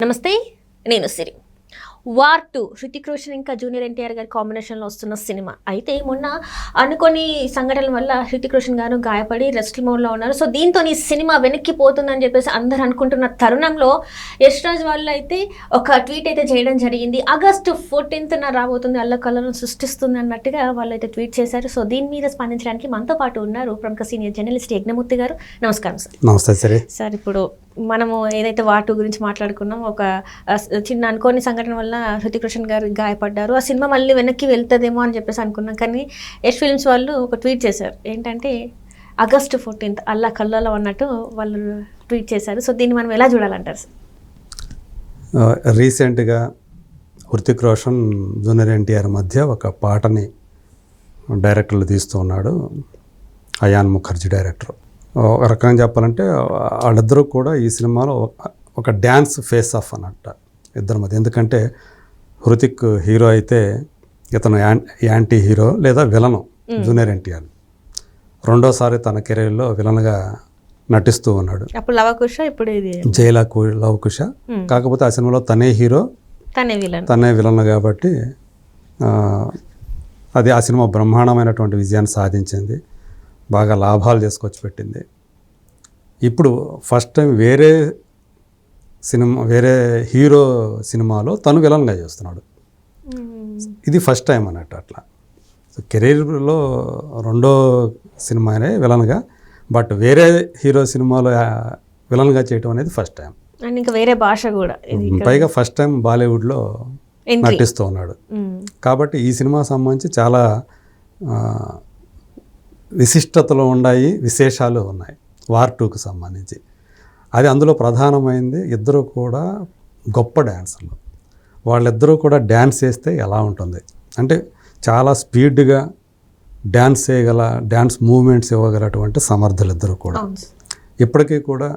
నమస్తే, నేను సిరి. వార్ 2 హృతిక్ రోషన్ ఇంకా జూనియర్ ఎన్టీఆర్ గారి కాంబినేషన్లో వస్తున్న సినిమా. అయితే మొన్న అనుకోని సంఘటనల వల్ల హృతిక్ రోషన్ గారు గాయపడి రెస్ట్ మోడ్లో ఉన్నారు. సో దీంతో ఈ సినిమా వెనక్కి పోతుందని చెప్పేసి అందరూ అనుకుంటున్న తరుణంలో యష్ రాజ్ వాళ్ళు అయితే ఒక ట్వీట్ అయితే చేయడం జరిగింది. ఆగస్టు 14న రాబోతుంది, అల్లకల్లను సృష్టిస్తుంది అన్నట్టుగా వాళ్ళు అయితే ట్వీట్ చేశారు. సో దీని మీద స్పందించడానికి మనతో పాటు ఉన్నారు ప్రముఖ సీనియర్ జర్నలిస్ట్ యజ్ఞమూర్తి గారు. నమస్కారం సార్. నమస్తే సరే సార్, ఇప్పుడు మనము ఏదైతే వార్ 2 గురించి మాట్లాడుకున్నాం, ఒక చిన్న అనుకోని సంఘటన వల్ల హృతిక్ రోషన్ గారు గాయపడ్డారు. ఆ సినిమా మళ్ళీ వెనక్కి వెళ్తుందేమో అని చెప్పేసి అనుకున్నాం. కానీ యష్ ఫిల్మ్స్ వాళ్ళు ఒక ట్వీట్ చేశారు. ఏంటంటే ఆగస్టు 14 అల్లా కల్లలో అన్నట్టు వాళ్ళు ట్వీట్ చేశారు. సో దీన్ని మనం ఎలా చూడాలంటారు సార్? రీసెంట్గా హృతిక్ రోషన్ జూనియర్ ఎన్టీఆర్ మధ్య ఒక పాటని డైరెక్టర్లు తీస్తూ ఉన్నాడు. అయాన్ ముఖర్జీ డైరెక్టర్. ఒక రకంగా చెప్పాలంటే వాళ్ళిద్దరూ కూడా ఈ సినిమాలో ఒక డ్యాన్స్ ఫేస్ ఆఫ్ అన్నట్టు ఇద్దరి మధ్య. ఎందుకంటే హృతిక్ హీరో అయితే ఇతను యాంటీ హీరో లేదా విలను జూనియర్ ఎన్టీఆర్. రెండోసారి తన కెరీర్లో విలన్గా నటిస్తూ ఉన్నాడు. అప్పుడు లవకుశ, ఇప్పుడు ఇది జైలా లవకుశ. కాకపోతే ఆ సినిమాలో తనే హీరో, తనే విలన్ కాబట్టి అది ఆ సినిమా బ్రహ్మాండమైనటువంటి విజయాన్ని సాధించింది, బాగా లాభాలు తీసుకొచ్చి పెట్టింది. ఇప్పుడు ఫస్ట్ టైం వేరే హీరో సినిమాలో తను విలన్గా చేస్తున్నాడు. ఇది ఫస్ట్ టైం అన్నట్టు. అట్లా కెరీర్లో రెండో సినిమానే విలన్గా, బట్ వేరే హీరో సినిమాలో విలన్గా చేయటం అనేది ఫస్ట్ టైం. ఇంకా వేరే భాష కూడా, పైగా ఫస్ట్ టైం బాలీవుడ్లో నటిస్తూ ఉన్నాడు. కాబట్టి ఈ సినిమా సంబంధించి చాలా విశిష్టతలు ఉన్నాయి, విశేషాలు ఉన్నాయి వార్ 2కు సంబంధించి. అది అందులో ప్రధానమైంది ఇద్దరు కూడా గొప్ప డ్యాన్సర్లు. వాళ్ళిద్దరూ కూడా డ్యాన్స్ చేస్తే ఎలా ఉంటుంది అంటే చాలా స్పీడ్గా డ్యాన్స్ చేయగల, డ్యాన్స్ మూమెంట్స్ ఇవ్వగలటువంటి సమర్థులు ఇద్దరు కూడా. ఇప్పటికీ కూడా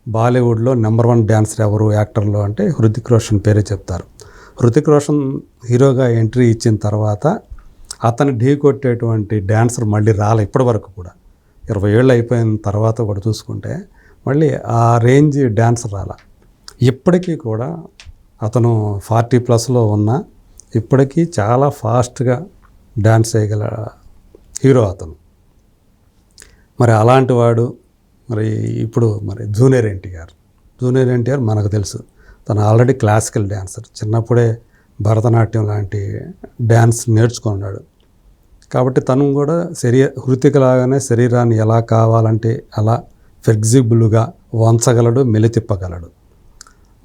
బాలీవుడ్లో నెంబర్ 1 డ్యాన్సర్ ఎవరు యాక్టర్లు అంటే హృతిక్ రోషన్ పేరే చెప్తారు. హృతిక్ రోషన్ హీరోగా ఎంట్రీ ఇచ్చిన తర్వాత అతను ఢీ కొట్టేటువంటి డ్యాన్సర్ మళ్ళీ రాలే ఇప్పటి వరకు కూడా. 20 ఏళ్ళు అయిపోయిన తర్వాత కూడా చూసుకుంటే మళ్ళీ ఆ రేంజ్ డ్యాన్సర్ రాలా. ఇప్పటికీ కూడా అతను 40+ ఉన్న ఇప్పటికీ చాలా ఫాస్ట్గా డ్యాన్స్ చేయగల హీరో అతను. మరి అలాంటి వాడు మరి ఇప్పుడు జూనియర్ ఎన్టీఆర్ మనకు తెలుసు, తను ఆల్రెడీ క్లాసికల్ డ్యాన్సర్. చిన్నప్పుడే భరతనాట్యం లాంటి డ్యాన్స్ నేర్చుకున్నాడు. కాబట్టి తను కూడా హృతిక్ లాగానే శరీరాన్ని ఎలా కావాలంటే అలా ఫ్లెక్సిబుల్గా వంచగలడు, మెలితిప్పగలడు.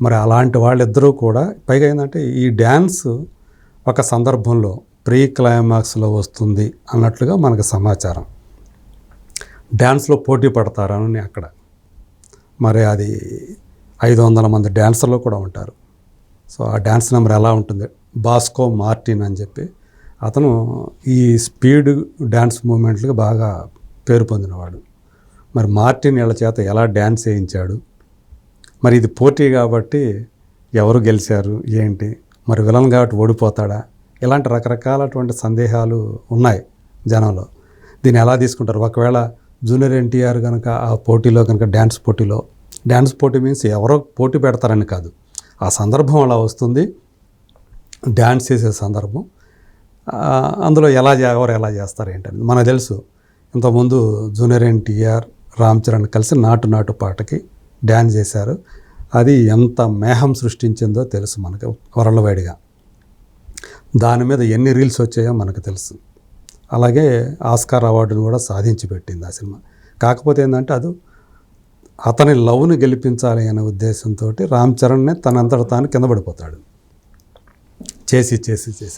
మరి అలాంటి వాళ్ళిద్దరూ కూడా పైగా ఏంటంటే ఈ డ్యాన్స్ ఒక సందర్భంలో ప్రీ క్లైమాక్స్లో వస్తుంది అన్నట్లుగా మనకు సమాచారం. డ్యాన్స్లో పోటీ పడతారని అక్కడ మరి అది 500 మంది డ్యాన్సర్లు కూడా ఉంటారు. సో ఆ డ్యాన్స్ నెంబర్ ఎలా ఉంటుంది, బాస్కో మార్టిన్ అని చెప్పి అతను ఈ స్పీడ్ డ్యాన్స్ మూమెంట్లకు బాగా పేరు పొందినవాడు. మరి మార్టిన్ వీళ్ళ చేత ఎలా డ్యాన్స్ చేయించాడు, మరి ఇది పోటీ కాబట్టి ఎవరు గెలిచారు ఏంటి, మరి విలన్ కాబట్టి ఓడిపోతాడా, ఇలాంటి రకరకాలటువంటి సందేహాలు ఉన్నాయి జనంలో. దీన్ని ఎలా తీసుకుంటారు? ఒకవేళ జూనియర్ ఎన్టీఆర్ కనుక ఆ పోటీలో కనుక డ్యాన్స్ పోటీ మీన్స్ ఎవరో పోటీ పెడతారని కాదు, ఆ సందర్భం అలా వస్తుంది, డ్యాన్స్ చేసే సందర్భం. అందులో ఎవరు ఎలా చేస్తారు ఏంటనేది మనకు తెలుసు. ఇంతకుముందు జూనియర్ ఎన్టీఆర్, రామ్ చరణ్ కలిసి నాటు పాటకి డ్యాన్స్ చేశారు. అది ఎంత మేహం సృష్టించిందో తెలుసు మనకు వరల్డ్ వైడ్గా. దాని మీద ఎన్ని రీల్స్ వచ్చాయో మనకు తెలుసు. అలాగే ఆస్కార్ అవార్డును కూడా సాధించి పెట్టింది ఆ సినిమా. కాకపోతే ఏంటంటే అది అతని లవ్ని గెలిపించాలి అనే ఉద్దేశంతో రామ్ చరణ్నే తనంతట తాను కింద పడిపోతాడు చేసి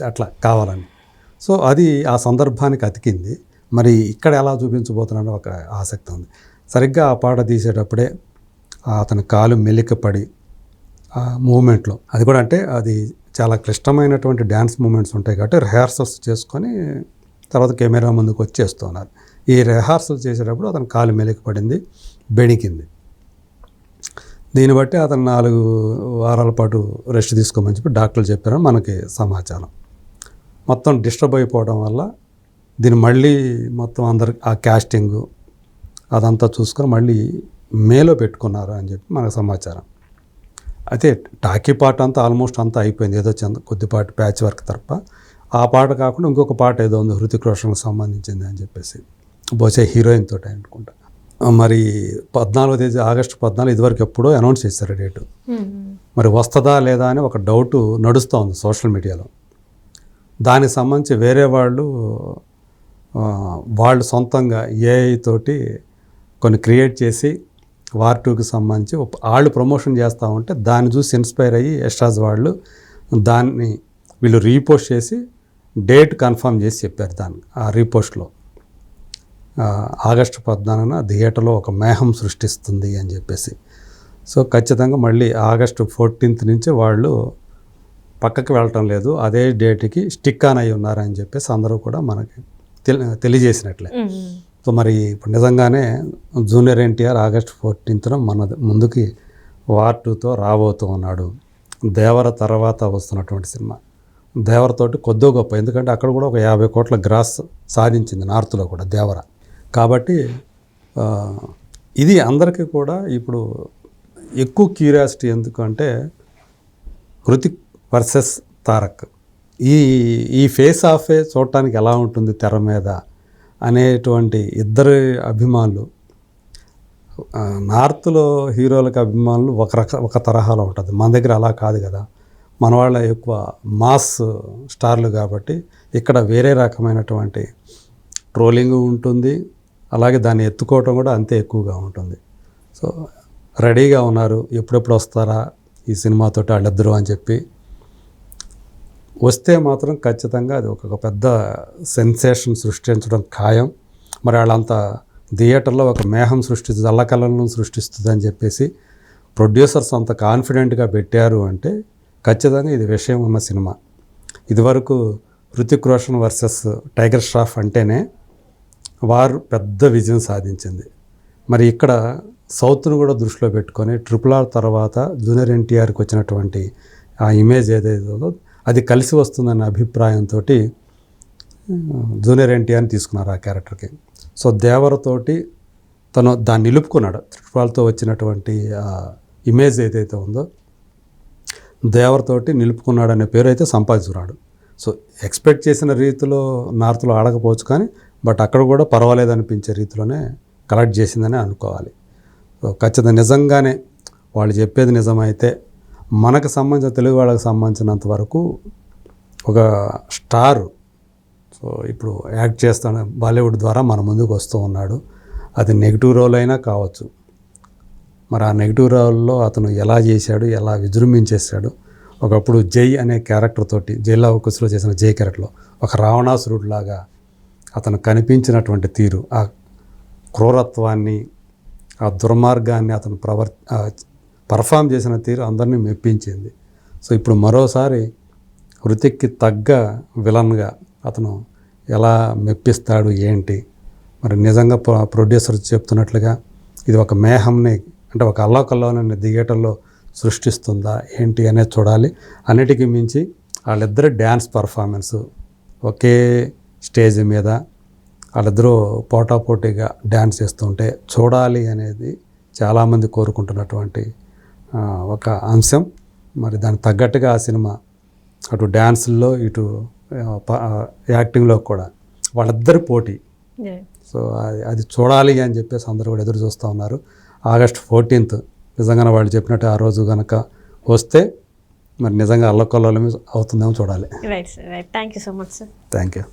అట్లా కావాలని. సో అది ఆ సందర్భానికి అతికింది. మరి ఇక్కడ ఎలా చూపించబోతున్నాడో ఒక ఆసక్తి ఉంది. సరిగ్గా ఆ పాట తీసేటప్పుడే అతని కాలు మెలికపడి ఆ మూమెంట్లో, అది కూడా అంటే అది చాలా క్లిష్టమైనటువంటి డ్యాన్స్ మూమెంట్స్ ఉంటాయి కాబట్టి రిహార్సల్స్ చేసుకొని తర్వాత కెమెరా ముందుకు వచ్చి చేస్తున్నారు. ఈ రిహార్సల్ చేసేటప్పుడు అతని కాలు మెలికపడింది, బెణికింది. దీన్ని బట్టి అతను 4 వారాల పాటు రెస్ట్ తీసుకోమని చెప్పి డాక్టర్లు చెప్పారని మనకి సమాచారం. మొత్తం డిస్టర్బ్ అయిపోవడం వల్ల దీన్ని మళ్ళీ మొత్తం అందరికి ఆ క్యాస్టింగు అదంతా చూసుకొని మళ్ళీ మేలో పెట్టుకున్నారు అని చెప్పి మనకు సమాచారం. అయితే టాకీ పాట అంతా ఆల్మోస్ట్ అంతా అయిపోయింది, ఏదో కొద్దిపాటి ప్యాచ్ వర్క్ తప్ప. ఆ పాట కాకుండా ఇంకొక పాట ఏదో ఉంది హృతిక్ రోషన్కి సంబంధించింది అని చెప్పేసి, బహుశా హీరోయిన్ తోటి అనుకుంటా. మరి 14వ తేదీ ఆగస్టు 14 ఇదివరకు ఎప్పుడో అనౌన్స్ చేశారు డేటు. మరి వస్తుందా లేదా అని ఒక డౌట్ నడుస్తూ ఉంది సోషల్ మీడియాలో. దానికి సంబంధించి వేరే వాళ్ళు సొంతంగా ఏఐ తోటి కొన్ని క్రియేట్ చేసి వార్ 2కి సంబంధించి వాళ్ళు ప్రమోషన్ చేస్తూ ఉంటే దాన్ని చూసి ఇన్స్పైర్ అయ్యి యష్రాజ్ వాళ్ళు దాన్ని వీళ్ళు రీపోస్ట్ చేసి డేట్ కన్ఫర్మ్ చేసి చెప్పారు. దాన్ని ఆ రీపోస్ట్లో ఆగస్టు 14న థియేటర్లో ఒక మేహం సృష్టిస్తుంది అని చెప్పేసి. సో ఖచ్చితంగా మళ్ళీ ఆగస్టు 14th నుంచి వాళ్ళు పక్కకి వెళ్ళటం లేదు, అదే డేట్కి స్టిక్ ఆన్ అయి ఉన్నారని చెప్పేసి అందరూ కూడా మనకి తెలియజేసినట్లే. సో మరి ఇప్పుడు నిజంగానే జూనియర్ ఎన్టీఆర్ ఆగస్టు 14th మన ముందుకి వార్ 2తో రాబోతూ ఉన్నాడు. దేవర తర్వాత వస్తున్నటువంటి సినిమా. దేవరతోటి కొద్దో గొప్ప, ఎందుకంటే అక్కడ కూడా ఒక 50 కోట్ల గ్రాస్ సాధించింది నార్త్లో కూడా దేవర. కాబట్టి ఇది అందరికీ కూడా ఇప్పుడు ఎక్కువ క్యూరియాసిటీ. ఎందుకంటే హృతిక్ వర్సెస్ తారక్ ఈ ఫేస్ ఆఫే చూడటానికి ఎలా ఉంటుంది తెర మీద అనేటువంటి ఇద్దరు అభిమానులు. నార్త్లో హీరోలకు అభిమానులు ఒక తరహాలో ఉంటుంది, మన దగ్గర అలా కాదు కదా. మన వాళ్ళ ఎక్కువ మాస్ స్టార్లు కాబట్టి ఇక్కడ వేరే రకమైనటువంటి ట్రోలింగ్ ఉంటుంది, అలాగే దాన్ని ఎత్తుకోవటం కూడా అంతే ఎక్కువగా ఉంటుంది. సో రెడీగా ఉన్నారు, ఎప్పుడెప్పుడు వస్తారా ఈ సినిమాతోటి వాళ్ళిద్దరూ అని చెప్పి. వస్తే మాత్రం ఖచ్చితంగా అది ఒక పెద్ద సెన్సేషన్ సృష్టించడం ఖాయం. మరి వాళ్ళంతా థియేటర్లో ఒక మేహం సృష్టిస్తుంది, అల్లకల్లను సృష్టిస్తుంది అని చెప్పేసి ప్రొడ్యూసర్స్ అంత కాన్ఫిడెంట్గా పెట్టారు అంటే ఖచ్చితంగా ఇది విషయం ఉన్న సినిమా. ఇదివరకు హృతిక్ రోషన్ వర్సెస్ టైగర్ ష్రాఫ్ అంటేనే వారు పెద్ద విజయం సాధించింది. మరి ఇక్కడ సౌత్ను కూడా దృష్టిలో పెట్టుకొని RRR తర్వాత జూనియర్ ఎన్టీఆర్కి వచ్చినటువంటి ఆ ఇమేజ్ ఏదైతుందో అది కలిసి వస్తుందనే అభిప్రాయంతో జూనియర్ ఎన్టీఆర్ని తీసుకున్నారు ఆ క్యారెక్టర్కి. సో దేవరతోటి తను దాన్ని నిలుపుకున్నాడు. RRRతో వచ్చినటువంటి ఇమేజ్ ఏదైతే ఉందో దేవరతోటి నిలుపుకున్నాడు అనే పేరు అయితే సంపాదించుకున్నాడు. సో ఎక్స్పెక్ట్ చేసిన రీతిలో నార్త్లో ఆడకపోవచ్చు, కానీ బట్ అక్కడ కూడా పర్వాలేదు అనిపించే రీతిలోనే కలెక్ట్ చేసిందని అనుకోవాలి. సో ఖచ్చితంగా నిజంగానే వాళ్ళు చెప్పేది నిజమైతే మనకు సంబంధించిన తెలుగు వాళ్ళకి సంబంధించినంత వరకు ఒక స్టార్ సో ఇప్పుడు యాక్ట్ చేస్తాను బాలీవుడ్ ద్వారా మన ముందుకు వస్తూ ఉన్నాడు. అది నెగిటివ్ రోల్ అయినా కావచ్చు. మరి ఆ నెగిటివ్ రోల్లో అతను ఎలా చేశాడు, ఎలా విజృంభించేశాడు. ఒకప్పుడు జై అనే క్యారెక్టర్ తోటి జైలా ఉకుస్లో చేసిన జై క్యారెక్టర్లో ఒక రావణాసురుడు లాగా అతను కనిపించినటువంటి తీరు, ఆ క్రూరత్వాన్ని, ఆ దుర్మార్గాన్ని అతను పర్ఫామ్ చేసిన తీరు అందరినీ మెప్పించింది. సో ఇప్పుడు మరోసారి హృతిక్కి తగ్గ విలన్గా అతను ఎలా మెప్పిస్తాడు ఏంటి, మరి నిజంగా ప్రొడ్యూసర్ చెప్తున్నట్లుగా ఇది ఒక మేహంని అంటే ఒక అల్లాకల్లోని థియేటర్లో సృష్టిస్తుందా ఏంటి అనేది చూడాలి. అన్నిటికీ మించి వాళ్ళిద్దరు డ్యాన్స్ పర్ఫార్మెన్స్ ఒకే స్టేజ్ మీద వాళ్ళిద్దరూ పోటాపోటీగా డ్యాన్స్ చేస్తుంటే చూడాలి అనేది చాలామంది కోరుకుంటున్నటువంటి ఒక అంశం. మరి దానికి తగ్గట్టుగా ఆ సినిమా అటు డ్యాన్స్లో ఇటు యాక్టింగ్లో కూడా వాళ్ళిద్దరు పోటీ. సో అది చూడాలి అని చెప్పేసి అందరూ కూడా ఎదురు చూస్తూ ఉన్నారు. ఆగస్టు 14th నిజంగానే వాళ్ళు చెప్పినట్టు ఆ రోజు కనుక వస్తే మరి నిజంగా అల్లకొల్లోలమే అవుతుందేమో చూడాలి. Right sir, right. Thank you so much sir. Thank you.